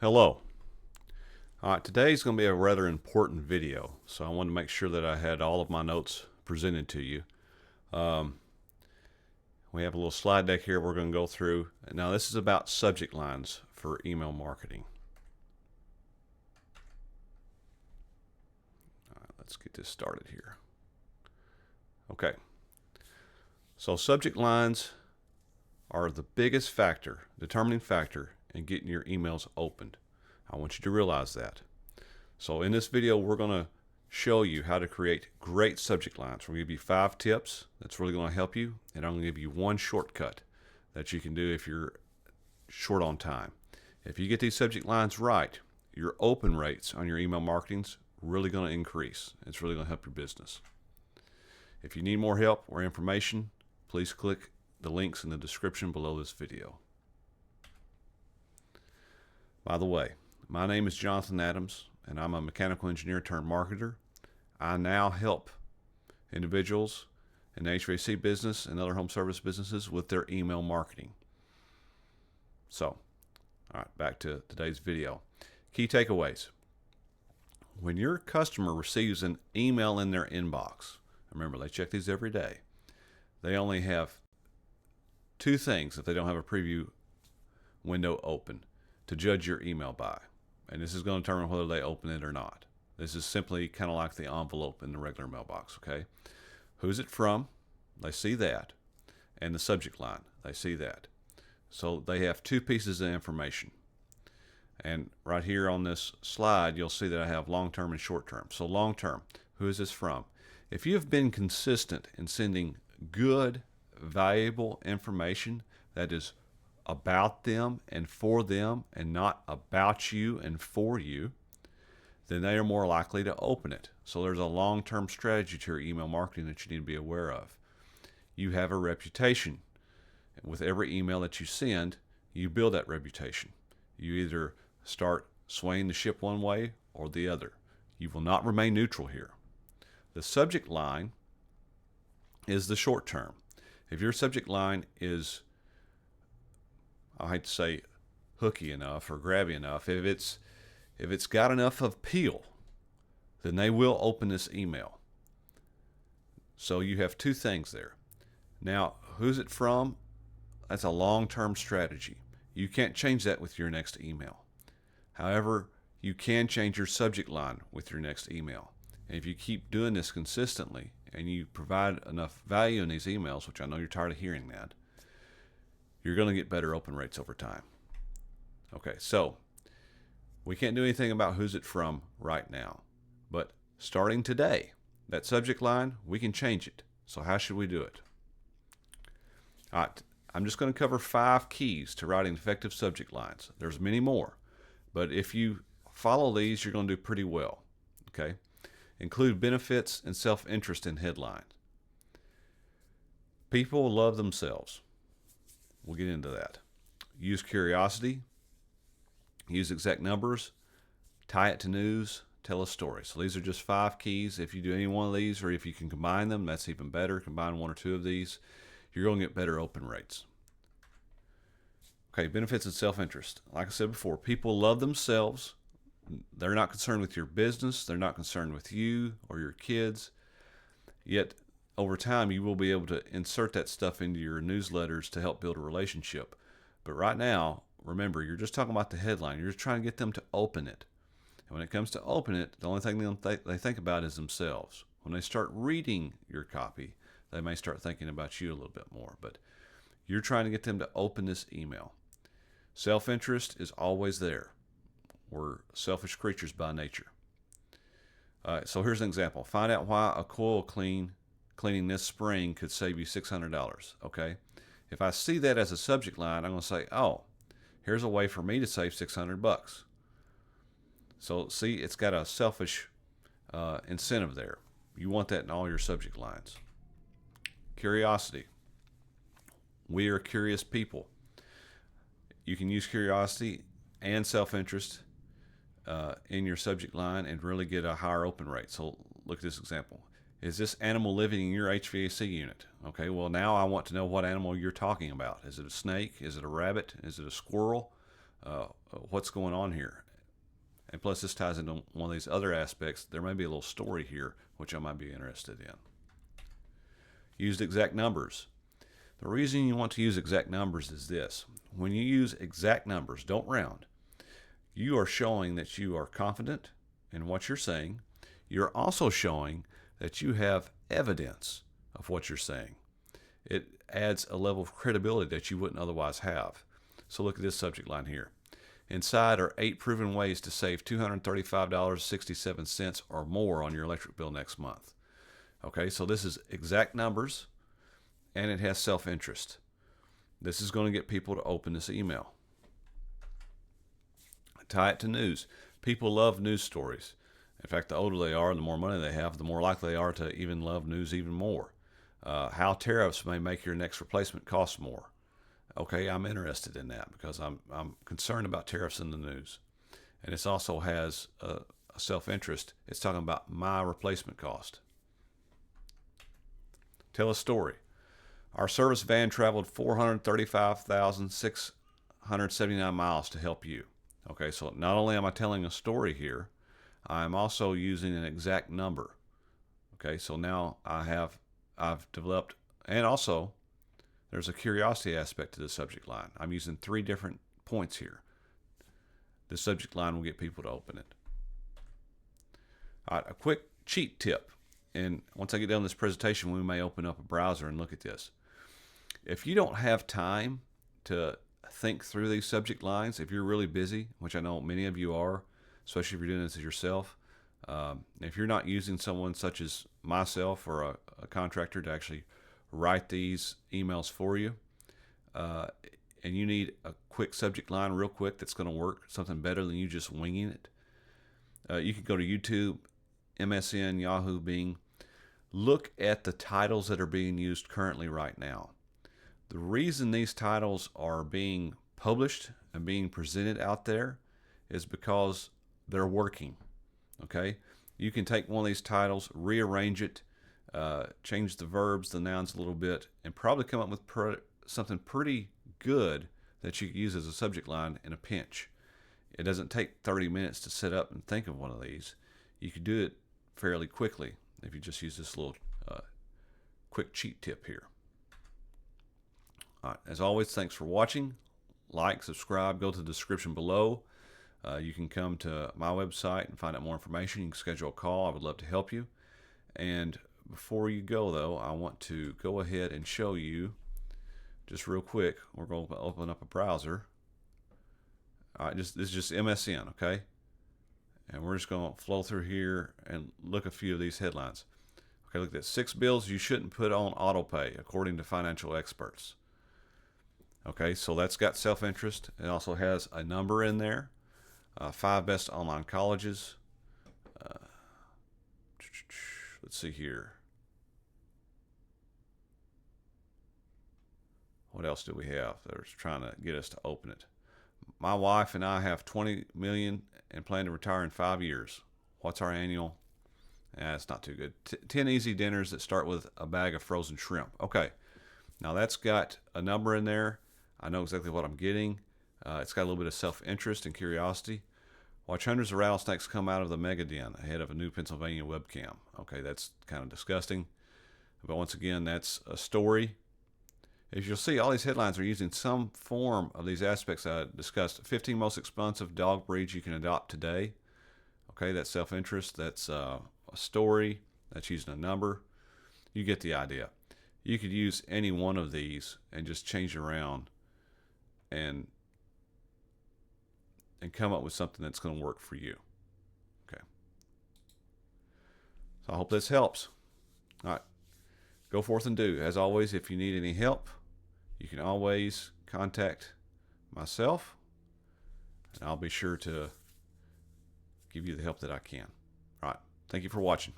Hello. Today's going to be a rather important video, so I wanted to make sure that I had all of my notes presented to you. We have a little slide deck here we're going to go through. Now this is about subject lines for email marketing. All right, let's get this started here. Okay, so subject lines are the biggest factor, determining factor in getting your emails opened. I want you to realize that. So in this video, we're going to show you how to create great subject lines. We're going to give you 5 tips that's really going to help you, and I'm going to give you one shortcut that you can do if you're short on time. If you get these subject lines right, your open rates on your email marketing's really going to increase. It's really going to help your business. If you need more help or information, please click the links in the description below this video. By the way, my name is Jonathan Adams, and I'm a mechanical engineer turned marketer. I now help individuals in the HVAC business and other home service businesses with their email marketing. So, all right, back to today's video. Key takeaways. When your customer receives an email in their inbox, remember they check these every day, they only have 2 things if they don't have a preview window open to judge your email by. And this is going to determine whether they open it or not. This is simply kind of like the envelope in the regular mailbox, okay? Who's it from? They see that. And the subject line, they see that. So they have 2 pieces of information. And right here on this slide, you'll see that I have long-term and short-term. So long-term, who is this from? If you have been consistent in sending good, valuable information that is about them and for them and not about you and for you, then they are more likely to open it. So there's a long-term strategy to your email marketing that you need to be aware of. You have a reputation. With every email that you send, you build that reputation. You either start swaying the ship one way or the other. You will not remain neutral here. The subject line is the short term. If your subject line is, I hate to say hooky enough or grabby enough, if it's got enough appeal, then they will open this email. So you have 2 things there. Now, who's it from? That's a long-term strategy. You can't change that with your next email. However, you can change your subject line with your next email. And if you keep doing this consistently and you provide enough value in these emails, which I know you're tired of hearing that, you're going to get better open rates over time. Okay, so we can't do anything about who's it from right now. But starting today, that subject line, we can change it. So how should we do it? All right, I'm just going to cover 5 keys to writing effective subject lines. There's many more, but if you follow these, you're going to do pretty well. Okay? Include benefits and self-interest in headlines. People love themselves. We'll get into that. Use curiosity. Use exact numbers. Tie it to news. Tell a story. So these are just 5 keys. If you do any one of these, or if you can combine them, that's even better. Combine 1 or 2 of these. You're going to get better open rates. Okay, benefits and self-interest. Like I said before, people love themselves. They're not concerned with your business. They're not concerned with you or your kids. Yet, over time, you will be able to insert that stuff into your newsletters to help build a relationship. But right now, remember, you're just talking about the headline. You're just trying to get them to open it. And when it comes to open it, the only thing they think about is themselves. When they start reading your copy, they may start thinking about you a little bit more. But you're trying to get them to open this email. Self-interest is always there. We're selfish creatures by nature. So here's an example. Find out why a coil cleaning this spring could save you $600. Okay? If I see that as a subject line, I'm going to say, oh, here's a way for me to save $600. So see, it's got a selfish incentive there. You want that in all your subject lines. Curiosity. We are curious people. You can use curiosity and self-interest in your subject line and really get a higher open rate. So look at this example. Is this animal living in your HVAC unit? Okay, well now I want to know what animal you're talking about. Is it a snake? Is it a rabbit? Is it a squirrel? what's going on here. And plus, this ties into one of these other aspects. There may be a little story here, which I might be interested in. Used exact numbers. The reason you want to use exact numbers is this. When you use exact numbers, don't round, you are showing that you are confident in what you're saying. You're also showing that you have evidence of what you're saying. It adds a level of credibility that you wouldn't otherwise have. So look at this subject line here. Inside are 8 proven ways to save $235.67 or more on your electric bill next month. Okay, so this is exact numbers, and it has self-interest. This is going to get people to open this email. Tie it to news. People love news stories. In fact, the older they are, the more money they have, the more likely they are to even love news even more. How tariffs may make your next replacement cost more. Okay, I'm interested in that because I'm concerned about tariffs in the news. And this also has a self-interest. It's talking about my replacement cost. Tell a story. Our service van traveled 435,679 miles to help you. Okay, so not only am I telling a story here, I'm also using an exact number. Okay, so now I've developed, and also there's a curiosity aspect to the subject line. I'm using 3 different points here. The subject line will get people to open it. All right, a quick cheat tip. And once I get done with this presentation, we may open up a browser and look at this. If you don't have time to think through these subject lines, if you're really busy, which I know many of you are, especially if you're doing this yourself, if you're not using someone such as myself or a contractor to actually write these emails for you, and you need a quick subject line real quick that's going to work, something better than you just winging it, you can go to YouTube, MSN, Yahoo, Bing. Look at the titles that are being used currently right now. The reason these titles are being published and being presented out there is because they're working. Okay? You can take one of these titles, rearrange it, change the verbs, the nouns a little bit, and probably come up with something pretty good that you can use as a subject line in a pinch. It doesn't take 30 minutes to set up and think of one of these. You can do it fairly quickly if you just use this little quick cheat tip here. All right, as always, thanks for watching. Like, subscribe, go to the description below. You can come to my website and find out more information. You can schedule a call. I would love to help you. And before you go, though, I want to go ahead and show you just real quick. We're going to open up a browser. All right, this is just MSN, okay? And we're just going to flow through here and look at a few of these headlines. Okay, look at this. 6 bills you shouldn't put on auto pay, according to financial experts. Okay, so that's got self-interest. It also has a number in there. 5 best online colleges. Let's see here. What else do we have? They're trying to get us to open it. My wife and I have $20 million and plan to retire in 5 years. What's our annual? It's not too good. 10 easy dinners that start with a bag of frozen shrimp. Okay, now that's got a number in there. I know exactly what I'm getting. It's got a little bit of self-interest and curiosity. Watch hundreds of rattlesnakes come out of the mega den ahead of a new Pennsylvania webcam. Okay, that's kind of disgusting. But once again, that's a story. As you'll see, all these headlines are using some form of these aspects I discussed. 15 most expensive dog breeds you can adopt today. Okay, that's self-interest. That's a story. That's using a number. You get the idea. You could use any one of these and just change around and come up with something that's going to work for you. Okay. So I hope this helps. All right. Go forth and do. As always, if you need any help, you can always contact myself, and I'll be sure to give you the help that I can. All right. Thank you for watching.